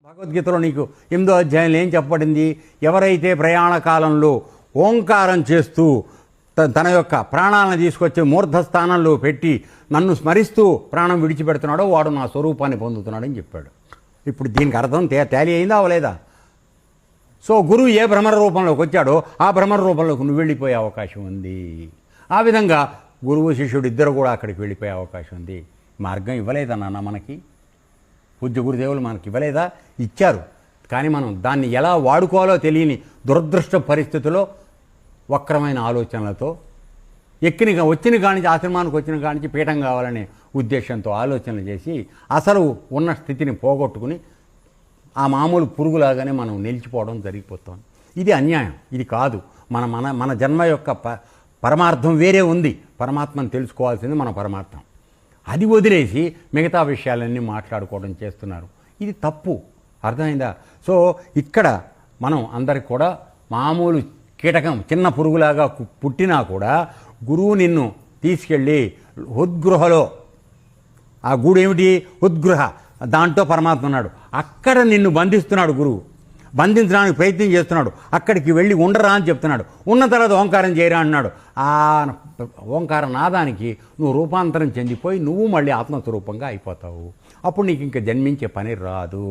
భగవద్గీతలో నీకు 8వ అధ్యాయంలో ఏం చెప్పబడింది? ఎవరైతే ప్రయాణ కాలంలో ఓంకారం చేస్తూ తన యొక్క ప్రాణాలను తీసుకొచ్చి మూర్ధస్థానంలో పెట్టి నన్ను స్మరిస్తూ ప్రాణం విడిచిపెడుతున్నాడో వాడు నా స్వరూపాన్ని పొందుతున్నాడని చెప్పాడు. ఇప్పుడు దీనికి అర్థం తేలి అయిందా అవలేదా? సో గురువు ఏ భ్రమర రూపంలోకి వచ్చాడో ఆ భ్రమర రూపంలోకి నువ్వు వెళ్ళిపోయే అవకాశం ఉంది. ఆ విధంగా గురువు శిష్యుడు ఇద్దరు కూడా అక్కడికి వెళ్ళిపోయే అవకాశం ఉంది. మార్గం ఇవ్వలేదా నాన్న మనకి? పూజ్య గురుదేవులు మనకి ఇవ్వలేదా? ఇచ్చారు. కానీ మనం దాన్ని ఎలా వాడుకోవాలో తెలియని దురదృష్ట పరిస్థితుల్లో వక్రమైన ఆలోచనలతో వచ్చిన కానించి ఆశ్రమానికి వచ్చిన కానించి పీఠం కావాలనే ఉద్దేశంతో ఆలోచనలు చేసి అసలు ఉన్న స్థితిని పోగొట్టుకుని ఆ మామూలు పురుగులాగానే మనం నిలిచిపోవడం జరిగిపోతుంది. ఇది అన్యాయం. ఇది కాదు. మన మన మన జన్మ యొక్క పరమార్థం వేరే ఉంది. పరమాత్మను తెలుసుకోవాల్సింది మన పరమార్థం. అది వదిలేసి మిగతా విషయాలన్నీ మాట్లాడుకోవడం చేస్తున్నారు. ఇది తప్పు. అర్థమైందా? సో ఇక్కడ మనం అందరికి కూడా మామూలు కీటకం చిన్న పురుగులాగా పుట్టినా కూడా గురువు నిన్ను తీసుకెళ్ళి ఉద్గృహలో, ఆ గూడు ఏమిటి? ఉద్గృహ, దాంట్లో పరమాత్మ ఉన్నాడు. అక్కడ నిన్ను బంధిస్తున్నాడు గురువు. బంధించడానికి ప్రయత్నం చేస్తున్నాడు. అక్కడికి వెళ్ళి ఉండరా అని చెప్తున్నాడు. ఉన్న తర్వాత ఓంకారం చేయరా అన్నాడు. ఆ ఓంకార నాదానికి నువ్వు రూపాంతరం చెందిపోయి నువ్వు మళ్ళీ ఆత్మస్వరూపంగా అయిపోతావు. అప్పుడు నీకు ఇంకా జన్మించే పని రాదు.